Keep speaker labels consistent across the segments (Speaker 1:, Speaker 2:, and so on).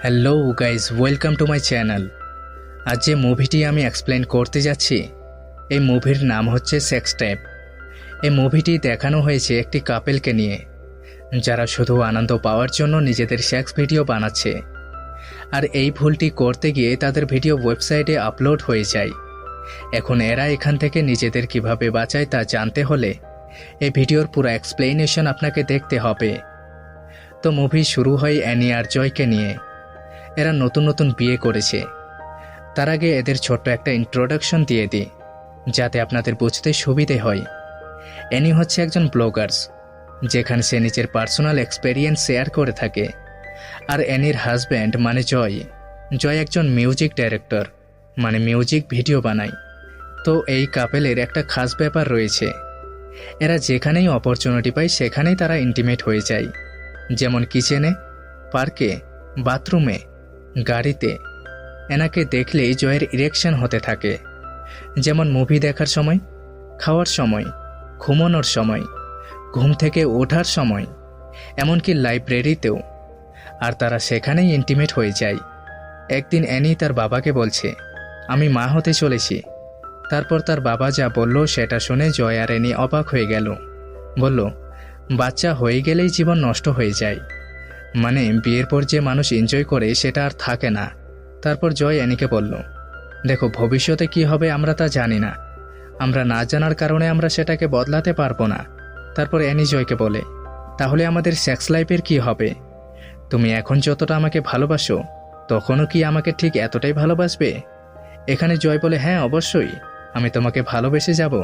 Speaker 1: Hello guys, welcome to my channel. আজ যে মুভিটি আমি এক্সপ্লেন করতে যাচ্ছি, এই মুভির নাম হচ্ছে সেক্স ট্যাপ। এই মুভিটি দেখানো হয়েছে একটি কাপেলকে নিয়ে, যারা শুধু আনন্দ পাওয়ার জন্য নিজেদের সেক্স ভিডিও বানাচ্ছে। আর এই ভুলটি করতে গিয়ে তাদের ভিডিও ওয়েবসাইটে আপলোড হয়ে যায়। এখন এরা এখান থেকে নিজেদের কিভাবে বাঁচায় তা জানতে হলে এই ভিডিওর পুরো এক্সপ্লেনেশন আপনাকে দেখতে হবে। তো মুভি শুরু হয় অ্যানি আর জয়কে নিয়ে। এরা নতুন নতুন বিয়ে করেছে। তার আগে এদের ছোট্ট একটা ইন্ট্রোডাকশন দিয়ে দিই, যাতে আপনাদের বুঝতে সুবিধে হয়। অ্যানি হচ্ছে একজন ব্লগার্স, যেখানে সে নিজের পার্সোনাল এক্সপেরিয়েন্স শেয়ার করে থাকে। আর অ্যানির হাজব্যান্ড মানে জয় একজন মিউজিক ডাইরেক্টর, মানে মিউজিক ভিডিও বানায়। তো এই কাপেলের একটা খাস ব্যাপার রয়েছে, এরা যেখানেই অপরচুনিটি পায় সেখানেই তারা ইন্টিমেট হয়ে যায়। যেমন কিচেনে, পার্কে, বাথরুমে, গাড়িতে। এনাকে দেখলেই জয়ের ইরেকশন হতে থাকে। যেমন মুভি দেখার সময়, খাওয়ার সময়, ঘুমানোর সময়, ঘুম থেকে ওঠার সময়, এমনকি লাইব্রেরিতেও। আর তারা সেখানেই ইন্টিমেট হয়ে যায়। একদিন অ্যানি তার বাবাকে বলছে, আমি মা হতে চলেছি। তারপর তার বাবা যা বলল সেটা শুনে জয় আর অ্যানি অবাক হয়ে গেল। বলল, বাচ্চা হয়ে গেলেই জীবন নষ্ট হয়ে যায়, মানে বিয়ের পর যে মানুষ এনজয় করে সেটা আর থাকে না। তারপর জয় অ্যানিকে বলল, দেখো, ভবিষ্যতে কি হবে আমরা তা জানি না। আমরা না জানার কারণে আমরা সেটাকে বদলাতে পারবো না। তারপর অ্যানি জয়কে বলে, তাহলে আমাদের সেক্স লাইফের কি হবে? তুমি এখন যতটা আমাকে ভালোবাসো, তখনও কি আমাকে ঠিক এতটাই ভালোবাসবে? এখানে জয় বলে, হ্যাঁ অবশ্যই, আমি তোমাকে ভালোবেসে যাব।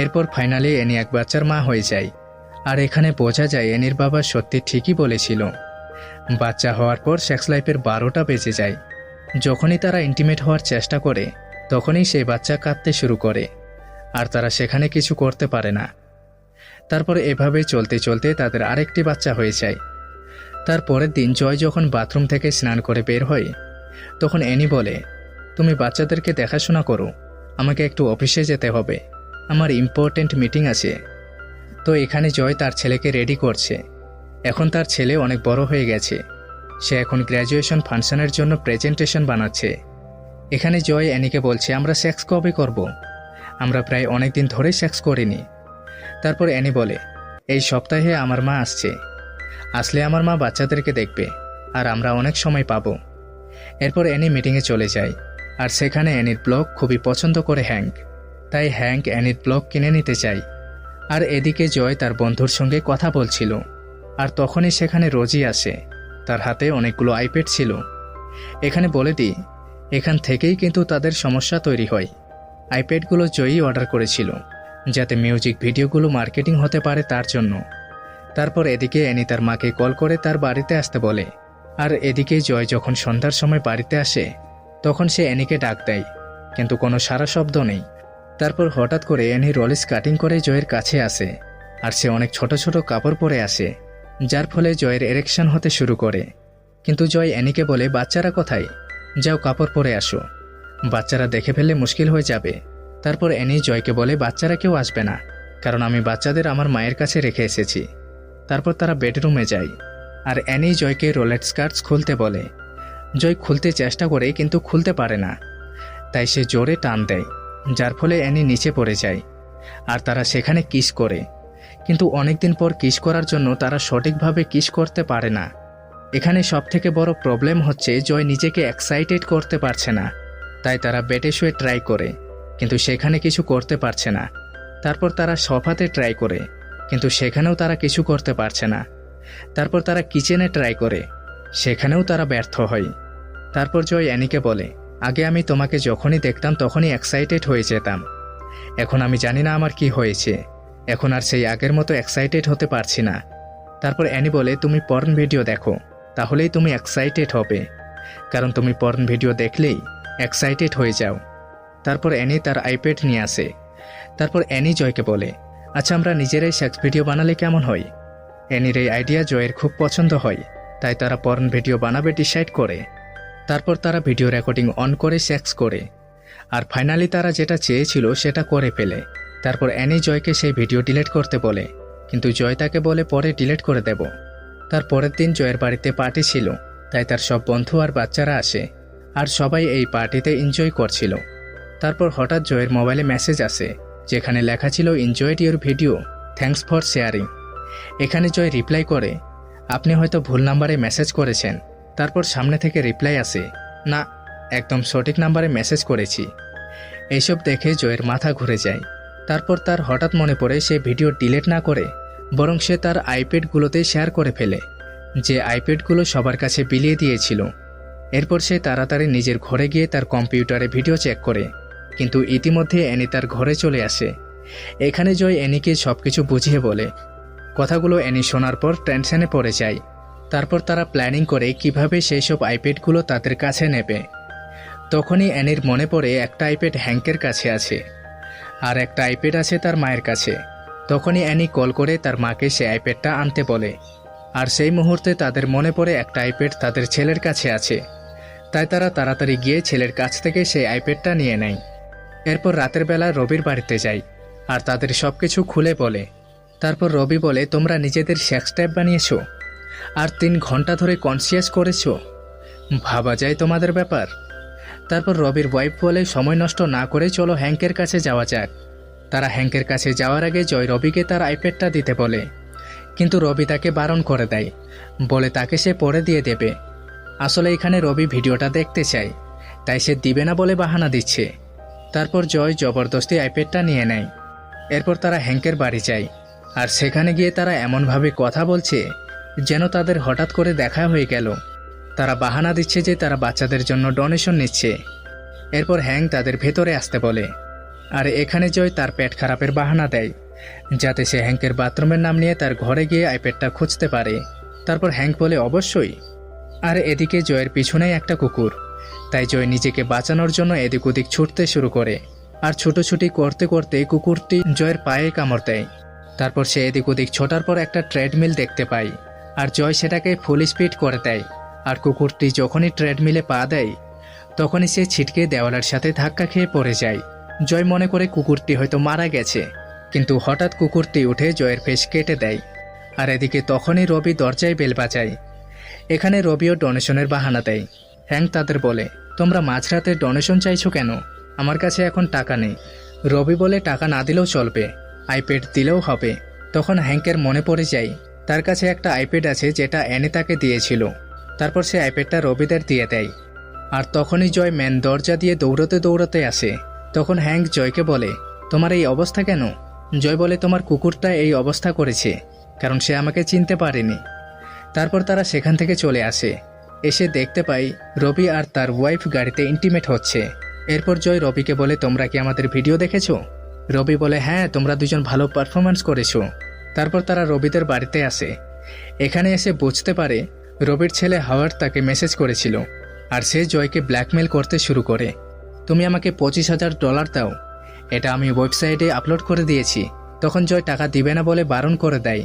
Speaker 1: এরপর ফাইনালি অ্যানি এক বাচ্চার মা হয়ে যায়। আর এখানে বোঝা যায় অ্যানির বাবা সত্যি ঠিকই বলেছিল। বাচ্চা হওয়ার পর সেক্স লাইফের 12টা বেজে যায়। যখনই তারা ইন্টিমেট হওয়ার চেষ্টা করে, তখনই সেই বাচ্চা কাঁদতে শুরু করে, আর তারা সেখানে কিছু করতে পারে না। তারপর এভাবে চলতে চলতে তাদের আরেকটি বাচ্চা হয়ে যায়। তার পরের দিন জয় যখন বাথরুম থেকে স্নান করে বের হয়, তখন অ্যানি বলে, তুমি বাচ্চাদেরকে দেখাশোনা করো, আমাকে একটু অফিসে যেতে হবে, আমার ইম্পর্টেন্ট মিটিং আছে। তো এখানে জয় তার ছেলেকে রেডি করছে। এখন তার ছেলে অনেক বড় হয়ে গেছে, সে এখন গ্র্যাজুয়েশন ফাংশনের জন্য প্রেজেন্টেশন বানাচ্ছে। এখানে জয় অ্যানিকে বলছে, আমরা সেক্স কবে করব? আমরা প্রায় অনেক দিন ধরে সেক্স করিনি। তারপর অ্যানি বলে, এই সপ্তাহে আমার মা আসলে আমার মা বাচ্চাদেরকে দেখবে, আর আমরা অনেক সময় পাবো। এরপর অ্যানি মিটিংয়ে চলে যায়। আর সেখানে অ্যানির ব্লগ খুবই পছন্দ করে হ্যাঙ্ক, তাই হ্যাঙ্ক অ্যানির ব্লগ কিনে নিতে চায়। আর এদিকে জয় তার বন্ধুর সঙ্গে কথা বলছিল, আর তখনই সেখানে রোজি আসে। তার হাতে অনেকগুলো আইপ্যাড ছিল। এখানে বলে দিই, এখান থেকেই কিন্তু তাদের সমস্যা তৈরি হয়। আইপ্যাডগুলো জয়ই অর্ডার করেছিল, যাতে মিউজিক ভিডিওগুলো মার্কেটিং হতে পারে তার জন্য। তারপর এদিকে অ্যানি তার মাকে কল করে তার বাড়িতে আসতে বলে। আর এদিকে জয় যখন সন্ধ্যার সময় বাড়িতে আসে, তখন সে অ্যানিকে ডাক দেয়, কিন্তু কোনো সাড়া শব্দ নেই। তারপর হঠাৎ করে অ্যানি রলিস কাটিং করে জয়ের কাছে আসে, আর সে অনেক ছোট ছোট কাপড় পরে আসে, যার ফলে জয়ের এরেকশন হতে শুরু করে। কিন্তু জয় অ্যানিকে বলে, বাচ্চারা কোথায়? যাও কাপড় পরে আসো, বাচ্চারা দেখে ফেললে মুশকিল হয়ে যাবে। তারপর অ্যানি জয়কে বলে, বাচ্চারা কেউ আসবে না, কারণ আমি বাচ্চাদের আমার মায়ের কাছে রেখে এসেছি। তারপর তারা বেডরুমে যায়, আর অ্যানি জয়কে রোলেট স্কার্টস খুলতে বলে। জয় খুলতে চেষ্টা করে, কিন্তু খুলতে পারে না, তাই সে জোরে টান দেয়, যার ফলে অ্যানি নিচে পড়ে যায়। আর তারা সেখানে কিস করে, কিন্তু অনেকদিন পর কিস করার জন্য তারা সঠিকভাবে কিস করতে পারে না। এখানে সবথেকে বড় প্রবলেম হচ্ছে জয় নিজেকে এক্সাইটেড করতে পারছে না, তাই তারা বেডে শুয়ে ট্রাই করে, কিন্তু সেখানে কিছু করতে পারছে না। তারপর তারা সোফাতে ট্রাই করে, কিন্তু সেখানেও তারা কিছু করতে পারছে না। তারপর তারা কিচেনে ট্রাই করে, সেখানেও তারা ব্যর্থ হয়। তারপর জয় অ্যানিকে বলে, আগে আমি তোমাকে যখনই দেখতাম তখনই এক্সাইটেড হয়ে যেতাম, এখন আমি জানি না আমার কি হয়েছে, এখন আর সেই আগের মতো এক্সাইটেড হতে পারছি না। তারপর অ্যানি বলে, তুমি পর্ন ভিডিও দেখো, তাহলেই তুমি এক্সাইটেড হবে, কারণ তুমি পর্ন ভিডিও দেখলেই এক্সাইটেড হয়ে যাও। তারপর অ্যানি তার আইপ্যাড নিয়ে আসে। তারপর অ্যানি জয়কে বলে, আচ্ছা আমরা নিজেরাই সেক্স ভিডিও বানালে কেমন হয়? অ্যানির এই আইডিয়া জয়ের খুব পছন্দ হয়, তাই তারা পর্ন ভিডিও বানাবে ডিসাইড করে। তারপর তারা ভিডিও রেকর্ডিং অন করে সেক্স করে, আর ফাইনালি তারা যেটা চেয়েছিল সেটা করে ফেলে। তারপর অ্যানি জয়কে সেই ভিডিও ডিলিট করতে বলে, কিন্তু জয় তাকে বলে পরে ডিলিট করে দেব। তার পরের দিন জয়ের বাড়িতে পার্টি ছিল, তাই তার সব বন্ধু আর বাচ্চারা আসে, আর সবাই এই পার্টিতে এনজয় করছিল। তারপর হঠাৎ জয়ের মোবাইলে মেসেজ আসে, যেখানে লেখা ছিল enjoyed your video, thanks for sharing. এখানে জয় রিপ্লাই করে, আপনি হয়তো ভুল নাম্বারে মেসেজ করেছেন। তারপর সামনে থেকে রিপ্লাই আসে, না, একদম সঠিক নাম্বারে মেসেজ করেছি। এইসব দেখে জয়ের মাথা ঘুরে যায়। তারপর তার হঠাৎ মনে পড়ে সে ভিডিও ডিলিট না করে বরং সে তার আইপ্যাডগুলোতে শেয়ার করে ফেলে, যে আইপ্যাডগুলো সবার কাছে বিলিয়ে দিয়েছিল। এরপর সে তাড়াতাড়ি নিজের ঘরে গিয়ে তার কম্পিউটারে ভিডিও চেক করে, কিন্তু ইতিমধ্যে অ্যানি তার ঘরে চলে আসে। এখানে জয় অ্যানিকে সবকিছু বুঝিয়ে বলে। কথাগুলো অ্যানি শোনার পর টেনশনে পড়ে যায়। তারপর তারা প্ল্যানিং করে কিভাবে সেই সব আইপ্যাডগুলো তাদের কাছে নেবে। তখনই অ্যানির মনে পড়ে একটা আইপ্যাড হ্যাঙ্কের কাছে আছে, আর একটা আইপ্যাড আছে তার মায়ের কাছে। তখনই অ্যানি কল করে তার মাকে সে আইপ্যাডটা আনতে বলে, আর সেই মুহূর্তে তাদের মনে পড়ে একটা আইপ্যাড তাদের ছেলের কাছে আছে। তাই তারা তাড়াতাড়ি গিয়ে ছেলের কাছ থেকে সেই আইপ্যাডটা নিয়ে নেয়। এরপর রাতের বেলা রবির বাড়িতে যায় আর তাদের সব কিছু খুলে বলে। তারপর রবি বলে, তোমরা নিজেদের সেক্স ট্যাপ বানিয়েছো আর 3 ঘন্টা ধরে কনসিয়াস করেছো, ভাবা যায় তোমাদের ব্যাপার। তারপর রবির ওয়াইফ বলে, সময় নষ্ট না করে চলো হ্যাঙ্কের কাছে যাওয়া যাক। তারা হ্যাঙ্কের কাছে যাওয়ার আগে জয় রবিকে তার আইপ্যাডটা দিতে বলে, কিন্তু রবি তাকে বারণ করে দেয়, বলে তাকে সে পরে দিয়ে দেবে। আসলে এখানে রবি ভিডিওটা দেখতে চায়, তাই সে দিবে না বলে বাহানা দিচ্ছে। তারপর জয় জবরদস্তি আইপ্যাডটা নিয়ে নেয়। এরপর তারা হ্যাঙ্কের বাড়ি যায়, আর সেখানে গিয়ে তারা এমনভাবে কথা বলছে যেন তাদের হঠাৎ করে দেখা হয়ে গেল। তারা বাহানা দিচ্ছে যে তারা বাচ্চাদের জন্য ডোনেশন নিচ্ছে। এরপর হ্যাঙ্ক তাদের ভেতরে আসতে বলে, আর এখানে জয় তার পেট খারাপের বাহানা দেয়, যাতে সে হ্যাঙ্কের বাথরুমের নাম নিয়ে তার ঘরে গিয়ে আইপ্যাডটা খুঁজতে পারে। তারপর হ্যাঙ্ক বলে, অবশ্যই। আর এদিকে জয়ের পিছনেই একটা কুকুর, তাই জয় নিজেকে বাঁচানোর জন্য এদিক ওদিক ছুটতে শুরু করে। আর ছুটোছুটি করতে করতে কুকুরটি জয়ের পায়ে কামড় দেয়। তারপর সে এদিক ওদিক ছোটার পর একটা ট্রেডমিল দেখতে পায়, আর জয় সেটাকে ফুল স্পিড করে দেয়। আর কুকুরটি যখনই ট্রেডমিলে পা দেয় তখনই সে ছিটকে দেওয়ালের সাথে ধাক্কা খেয়ে পড়ে যায়। জয় মনে করে কুকুরটি হয়তো মারা গেছে, কিন্তু হঠাৎ কুকুরটি উঠে জয়ের ফেস কেটে দেয়। আর এদিকে তখনই রবি দরজায় বেল বাজায়। এখানে রবিও ডোনেশনের বাহানা দেয়। হ্যাঙ্ক তাদের বলে, তোমরা মাঝরাতে ডোনেশন চাইছো কেন? আমার কাছে এখন টাকা নেই। রবি বলে, টাকা না দিলেও চলবে, আইপ্যাড দিলেও হবে। তখন হ্যাঙ্কের মনে পড়ে যায় তার কাছে একটা আইপ্যাড আছে যেটা অ্যানি তাকে দিয়েছিল। তারপর সে আইপ্যাডটা রবিদের দিয়ে দেয়। আর তখনই জয় মেন দরজা দিয়ে দৌড়তে দৌড়তে আসে। তখন হ্যাঙ্ক জয়কে বলে, তোমার এই অবস্থা কেন? জয় বলে, তোমার কুকুরটা এই অবস্থা করেছে, কারণ সে আমাকে চিনতে পারেনি। তারপর তারা সেখান থেকে চলে আসে। এসে দেখতে পাই রবি আর তার ওয়াইফ গাড়িতে ইন্টিমেট হচ্ছে। এরপর জয় রবিকে বলে, তোমরা কি আমাদের ভিডিও দেখেছো? রবি বলে, হ্যাঁ, তোমরা দুজন ভালো পারফরমেন্স করেছো। তারপর তারা রবিদের বাড়িতে আসে। এখানে এসে বুঝতে পারে রবির ছেলে হাওয়ার্ড তাকে মেসেজ করেছিল, আর সে জয়কে ব্ল্যাকমেল করতে শুরু করে। তুমি আমাকে $25,000 দাও, এটা আমি ওয়েবসাইটে আপলোড করে দিয়েছি। তখন জয় টাকা দিবে না বলে বারণ করে দেয়।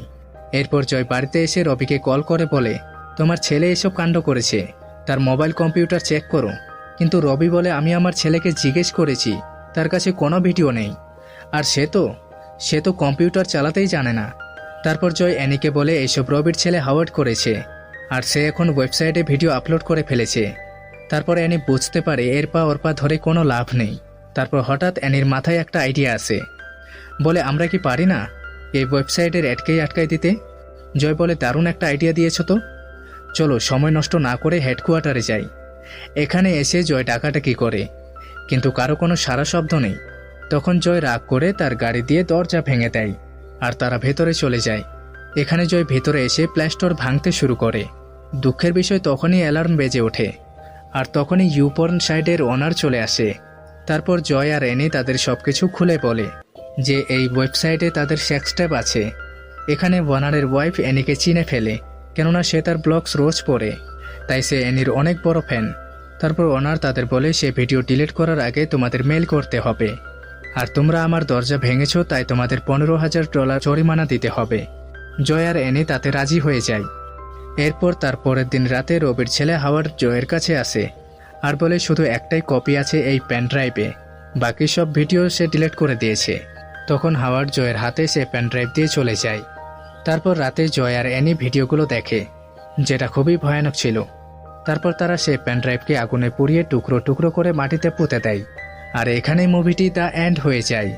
Speaker 1: এরপর জয় বাড়িতে এসে রবিকে কল করে বলে, তোমার ছেলে এসব কাণ্ড করেছে, তার মোবাইল কম্পিউটার চেক করো। কিন্তু রবি বলে, আমি আমার ছেলেকে জিজ্ঞেস করেছি, তার কাছে কোনো ভিডিও নেই, আর সে তো কম্পিউটার চালাতেই জানে না। তারপর জয় অ্যানিকে বলে এইসব রবির ছেলে হাওয়ার্ড করেছে, আর সে এখন ওয়েবসাইটে ভিডিও আপলোড করে ফেলেছে। তারপর অ্যানি বুঝতে পারে এর পা ওর পা ধরে কোনো লাভ নেই। তারপর হঠাৎ অ্যানির মাথায় একটা আইডিয়া আসে, বলে, আমরা কি পারি না এই ওয়েবসাইটের অ্যাডকেই আটকাই দিতে? জয় বলে, দারুণ একটা আইডিয়া দিয়েছ তো, চলো সময় নষ্ট না করে হেডকোয়ার্টারে যাই। এখানে এসে জয় ডাকাডাকি করে, কিন্তু কারো কোনো সারা শব্দ নেই। তখন জয় রাগ করে তার গাড়ি দিয়ে দরজা ভেঙে দেয়, আর তারা ভেতরে চলে যায়। এখানে জয় ভেতরে এসে প্লে স্টোর ভাঙতে শুরু করে। দুঃখের বিষয় তখনই অ্যালার্ম বেজে ওঠে, আর তখনই ইউপর্ন সাইডের ওনার চলে আসে। তারপর জয় আর অ্যানি তাদের সবকিছু খুলে বলে যে এই ওয়েবসাইটে তাদের সেক্স ট্যাপ আছে। এখানে ওনারের ওয়াইফ অ্যানিকে চিনে ফেলে, কেননা সে তার ব্লগস রোজ পড়ে, তাই সে অ্যানির অনেক বড় ফ্যান। তারপর ওনার তাদের বলে, সে ভিডিও ডিলিট করার আগে তোমাদের মেল করতে হবে, আর তোমরা আমার দরজা ভেঙেছো তাই তোমাদের $15,000 জরিমানা দিতে হবে। জয় আর অ্যানি তাতে রাজি হয়ে যায়। এরপর তার পরের দিন রাতে রবির ছেলে হাওয়ার্ড জয়ের কাছে আসে আর বলে, শুধু একটাই কপি আছে এই পেন ড্রাইভে, বাকি সব ভিডিও সে ডিলিট করে দিয়েছে। তখন হাওয়ার্ড জয়ের হাতে সে পেন ড্রাইভ দিয়ে চলে যায়। তারপর রাতে জয় আর অ্যানি ভিডিওগুলো দেখে, যেটা খুবই ভয়ানক ছিল। তারপর তারা সেই পেনড্রাইভকে আগুনে পুড়িয়ে টুকরো টুকরো করে মাটিতে পুঁতে দেয়। আর এখানেই মুভিটি দ্য এন্ড হয়ে যায়।